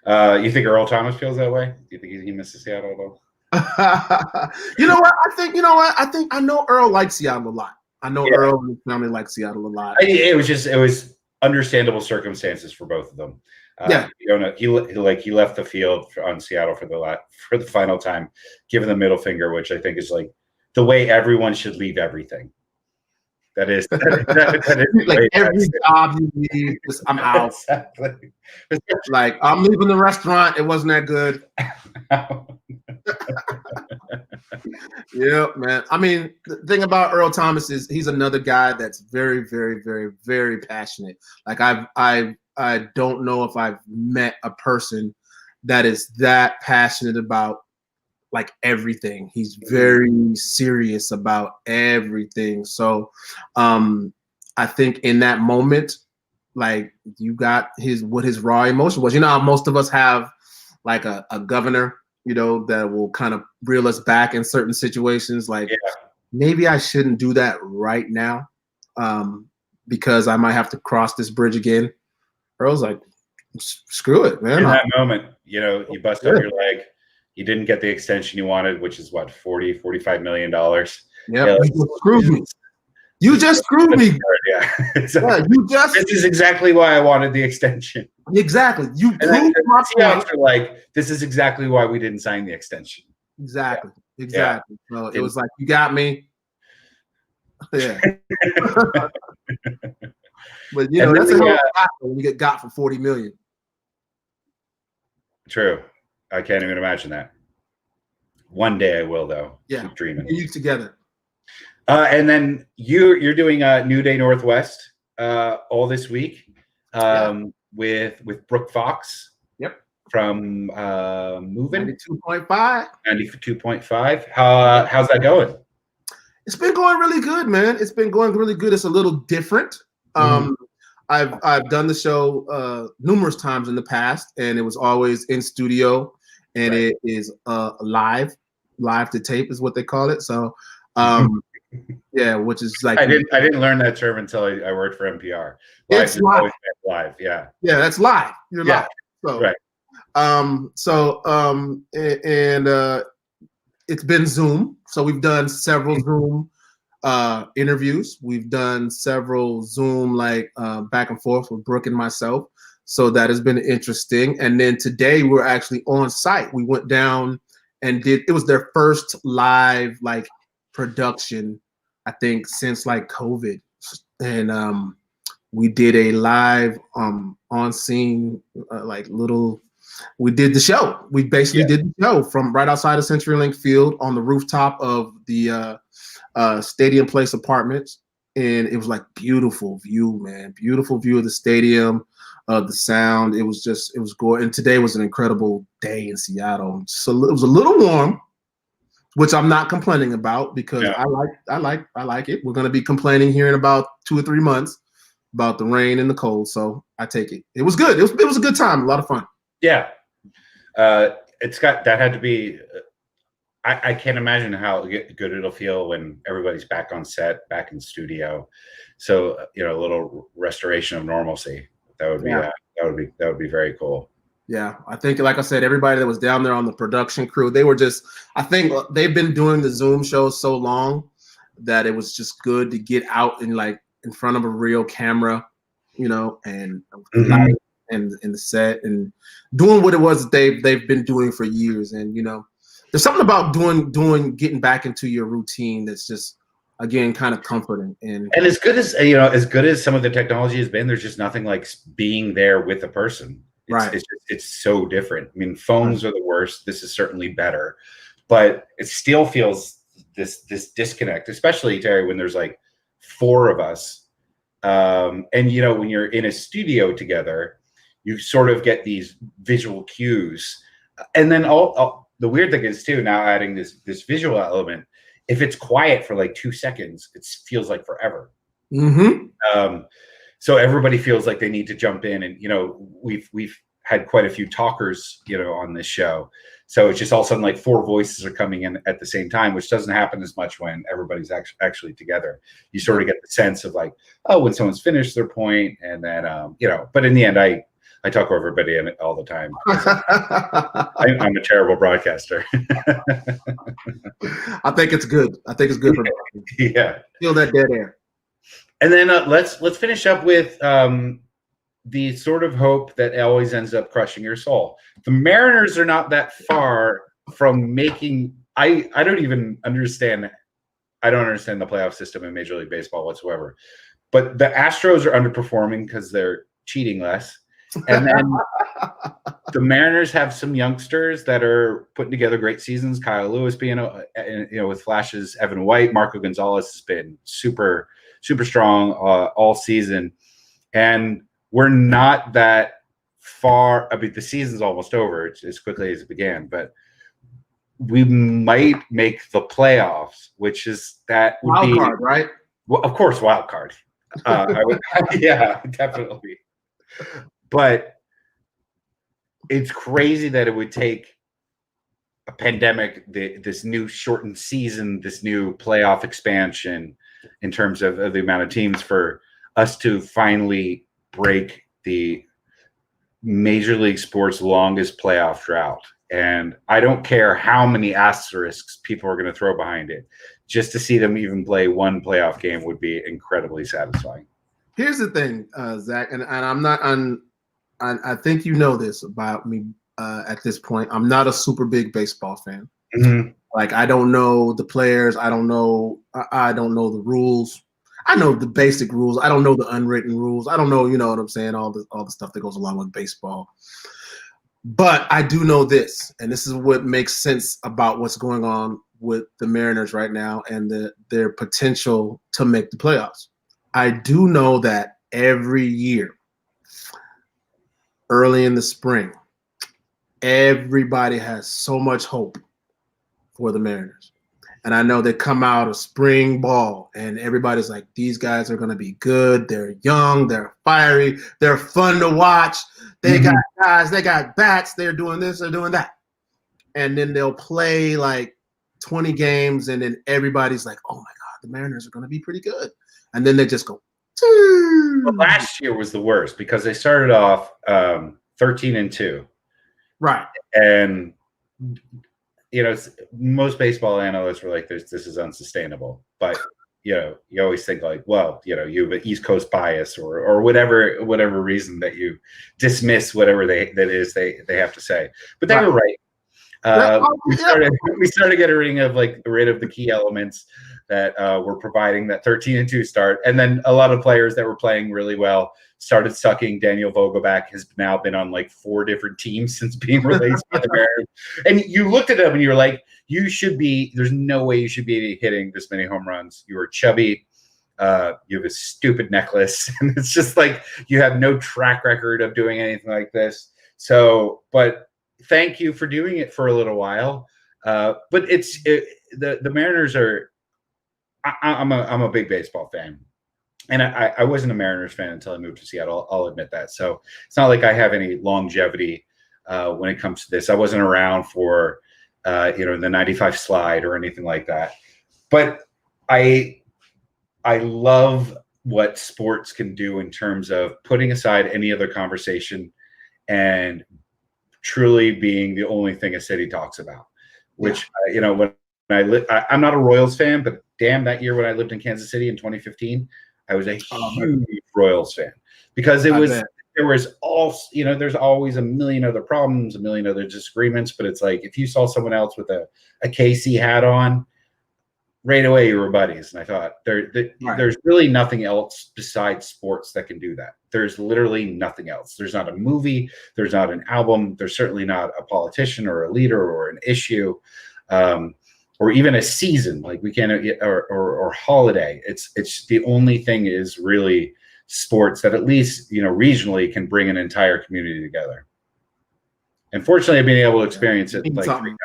You think Earl Thomas feels that way? Do you think he misses Seattle at all? You know what? I think I know Earl likes Seattle a lot. I know Earl and his family like Seattle a lot. It was understandable circumstances for both of them. You know, he left the field on Seattle for the final time, giving the middle finger, which I think is like the way everyone should leave everything. That is like every job you leave, just I'm out. Exactly. Like I'm leaving the restaurant. It wasn't that good. Yeah, man. I mean, the thing about Earl Thomas is he's another guy that's very, very, very, very passionate. Like I don't know if I've met a person that is that passionate about like everything. He's very serious about everything. So I think in that moment, like you got what his raw emotion was. You know how most of us have like a governor, you know, that will kind of reel us back in certain situations. Like maybe I shouldn't do that right now because I might have to cross this bridge again. Earl's like, screw it, man. In that moment, you know, you bust up your leg. You didn't get the extension you wanted, which is what, $45 million. Yeah, you just screwed me. You just screwed me. Yeah. This is exactly why I wanted the extension. Exactly. You proved my point. Like, this is exactly why we didn't sign the extension. Exactly. Exactly. So it was like, you got me. Yeah. But you know, that's a hell of a lot when you get got for $40 million. True. I can't even imagine that. One day I will, though. Yeah. Keep dreaming. You together. And then you're doing New Day Northwest all this week with Brooke Fox. Yep. From Moving 92.5. 92.5. How's that going? It's been going really good, man. It's been going really good. It's a little different. I've done the show numerous times in the past, and it was always in studio, and it is live to tape is what they call it. So yeah, which is like I didn't learn that term until I worked for NPR. It's live. Live, yeah. Yeah, that's live. You're live. So, right. It's been Zoom. So we've done several Zoom interviews. We've done several Zoom back and forth with Brooke and myself. So that has been interesting. And then today we're actually on site. We went down and it was their first live production, I think, since COVID. And we did a live on scene we did the show. We basically did the show from right outside of CenturyLink Field on the rooftop of the Stadium Place Apartments. And it was beautiful view, man. Beautiful view of the stadium, the sound. It was gorgeous. And today was an incredible day in Seattle. So it was a little warm, which I'm not complaining about because I like it. We're going to be complaining here in about 2 or 3 months about the rain and the cold. So I take it. It was good. It was a good time. A lot of fun. Yeah. It's got, that had to be, I can't imagine how good it'll feel when everybody's back on set, back in studio. So, you know, a little restoration of normalcy. That would be, that would be very cool. Yeah. I think, like I said, everybody that was down there on the production crew, they were just, I think they've been doing the Zoom shows so long that it was just good to get out and in front of a real camera, you know, and and the set and doing what it was that they've been doing for years. And you know, there's something about getting back into your routine that's just, again, kind of comforting. And as good as, you know, as good as some of the technology has been, there's just nothing like being there with a person. It's so different. I mean, phones are the worst. This is certainly better, but it still feels this disconnect, especially, Terry, when there's 4 of us. And you know, when you're in a studio together, you sort of get these visual cues. And then the weird thing is too, now adding this visual element, if it's quiet for 2 seconds, it feels like forever. So everybody feels like they need to jump in, and you know, we've had quite a few talkers, you know, on this show. So it's just all of a sudden 4 voices are coming in at the same time, which doesn't happen as much when everybody's actually together. You sort of get the sense of when someone's finished their point, and then you know. But in the end, I talk over everybody in it all the time. I'm a terrible broadcaster. I think it's good. I think it's good for yeah. Feel that dead air. And then let's finish up with the sort of hope that always ends up crushing your soul. The Mariners are not that far from making. I don't even understand. I don't understand the playoff system in Major League Baseball whatsoever. But the Astros are underperforming because they're cheating less. And then the Mariners have some youngsters that are putting together great seasons. Kyle Lewis being, with flashes. Evan White, Marco Gonzalez has been super, super strong all season. And we're not that far. I mean, the season's almost over as quickly as it began, but we might make the playoffs, which is that would wild be card, right? Well, of course, wild card. I would, yeah, definitely. But it's crazy that it would take a pandemic, this new shortened season, this new playoff expansion in terms of the amount of teams for us to finally break the Major League Sports' longest playoff drought. And I don't care how many asterisks people are going to throw behind it. Just to see them even play one playoff game would be incredibly satisfying. Here's the thing, Zach, and I'm not on. I think you know this about me at this point. I'm not a super big baseball fan. Mm-hmm. Like I don't know the players. I don't know the rules. I know the basic rules. I don't know the unwritten rules. I don't know, you know what I'm saying, all the stuff that goes along with baseball. But I do know this, and this is what makes sense about what's going on with the Mariners right now and their potential to make the playoffs. I do know that every year, early in the spring, everybody has so much hope for the Mariners. And I know they come out of spring ball and everybody's like, these guys are going to be good. They're young. They're fiery. They're fun to watch. They got guys. They got bats. They're doing this. They're doing that. And then they'll play like 20 games. And then everybody's like, oh, my God, the Mariners are going to be pretty good. And then they just go. Well, last year was the worst because they started off 13-2. Right. And most baseball analysts were like, this is unsustainable. But, you always think like, well, you have an East Coast bias or whatever reason that you dismiss whatever they have to say. But they were right. We started getting rid of the key elements that were providing that 13-2 start. And then a lot of players that were playing really well started sucking. Daniel Vogelback has now been on like 4 different teams since being released by the Mariners. And you looked at him and you were like, there's no way you should be hitting this many home runs. You were chubby. You have a stupid necklace. And it's just like, you have no track record of doing anything like this. So, but thank you for doing it for a little while. But the Mariners are, I'm a big baseball fan. And I wasn't a Mariners fan until I moved to Seattle. I'll admit that. So it's not like I have any longevity when it comes to this. I wasn't around for, the 95 slide or anything like that. But I love what sports can do in terms of putting aside any other conversation and truly being the only thing a city talks about, which, when I'm not a Royals fan, but damn, that year when I lived in Kansas City in 2015, I was a huge Royals fan because there's always a million other problems, a million other disagreements. But it's like, if you saw someone else with a KC hat on, right away you were buddies. And I thought there's really nothing else besides sports that can do that. There's literally nothing else. There's not a movie. There's not an album. There's certainly not a politician or a leader or an issue. Or even a season, like we can't, or holiday. It's the only thing is really sports that at least, regionally can bring an entire community together. And fortunately, I've been able to experience it like 3 times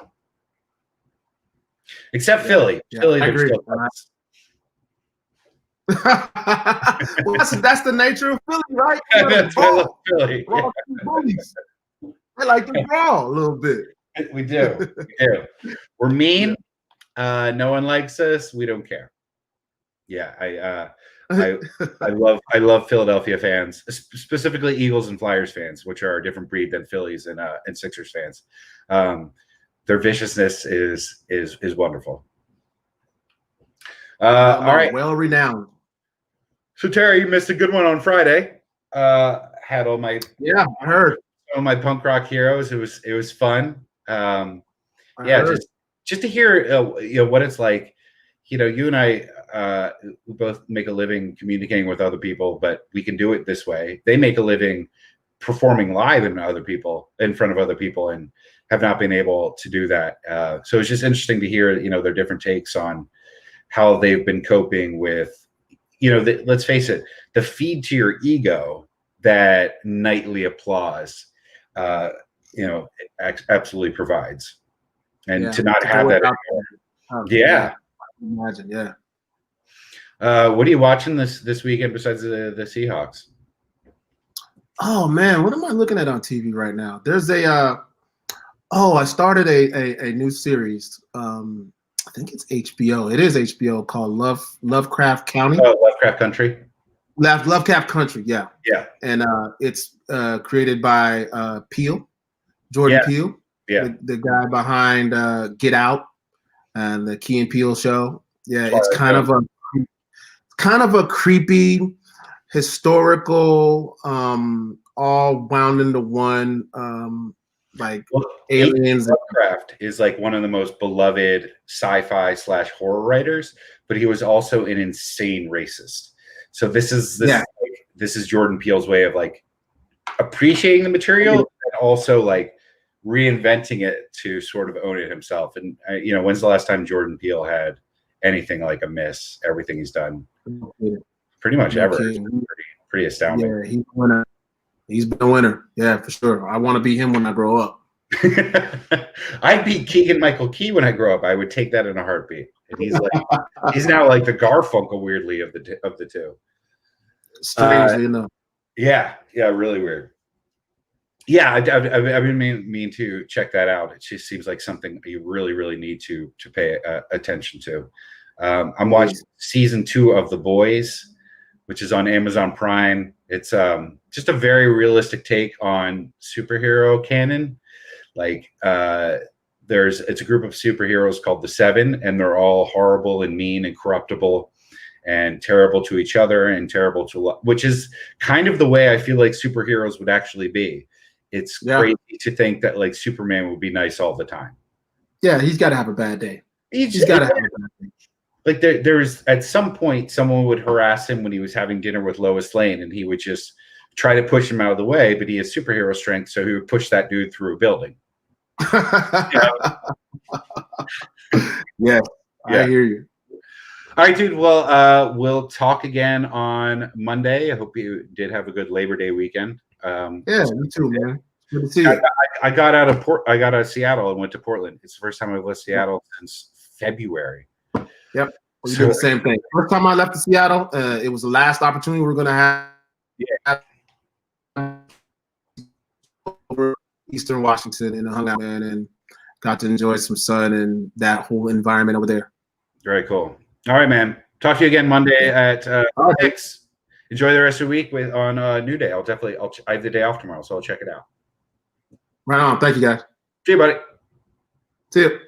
now. Except Philly. Yeah, Philly, I agree. Well, that's the nature of Philly, right? That's why I love Philly. I like to brawl a little bit. We do. We're mean. No one likes us. We don't care. Yeah, I love Philadelphia fans, specifically Eagles and Flyers fans, which are a different breed than Phillies and Sixers fans. Their viciousness is wonderful. All right, well renowned. So Terry, you missed a good one on Friday. Had all my I heard all my punk rock heroes. It was fun. Just to hear what it's like. You and I we both make a living communicating with other people, but we can do it this way. They make a living performing live in front of other people, and have not been able to do that. So it's just interesting to hear their different takes on how they've been coping with. Let's face it, the feed to your ego that nightly applause, absolutely provides. And to not have that anymore. Imagine, what are you watching this weekend besides the Seahawks? Oh man, what am I looking at on TV right now? There's I started a new series. I think it's HBO. It is HBO, called Lovecraft County. Oh, Lovecraft Country. Lovecraft Country, yeah. Yeah. And it's created by Jordan Peele. Yeah. The guy behind Get Out and the Key and Peele show. Yeah, it's kind of a creepy historical, all wound into one, aliens. Lovecraft is like one of the most beloved sci-fi / horror writers, but he was also an insane racist. So this is Jordan Peele's way of appreciating the material and also reinventing it to sort of own it himself. And when's the last time Jordan Peele had anything like a miss? Everything he's done, pretty much ever. Pretty astounding. Yeah, he's a winner. He's been a winner. Yeah, for sure. I want to be him when I grow up. I'd be Keegan-Michael Key when I grow up. I would take that in a heartbeat. And he's now like the Garfunkel, weirdly, of the two. Strangely enough. Yeah, really weird. Yeah, I've been meaning to check that out. It just seems like something you really, really need to pay attention to. I'm watching season 2 of The Boys, which is on Amazon Prime. It's just a very realistic take on superhero canon. It's a group of superheroes called the Seven, and they're all horrible and mean and corruptible and terrible to each other and terrible to which is kind of the way I feel like superheroes would actually be. It's crazy to think that Superman would be nice all the time. Yeah, he's got to have a bad day. He's got to have a bad day. There's at some point someone would harass him when he was having dinner with Lois Lane, and he would just try to push him out of the way, but he has superhero strength, so he would push that dude through a building. Yeah, I hear you. All right, dude. Well, we'll talk again on Monday. I hope you did have a good Labor Day weekend. Yeah, me too, man. Good to see you. I got out of Seattle and went to Portland. It's the first time I've left Seattle since February. Yep. We did the same thing. First time I left Seattle, it was the last opportunity we were going to have over Eastern Washington, and hung out, man, and got to enjoy some sun and that whole environment over there. Very cool. All right, man. Talk to you again Monday at 6. Enjoy the rest of the week on New Day. I have the day off tomorrow, so I'll check it out. Right on. Thank you, guys. See you, buddy. See you.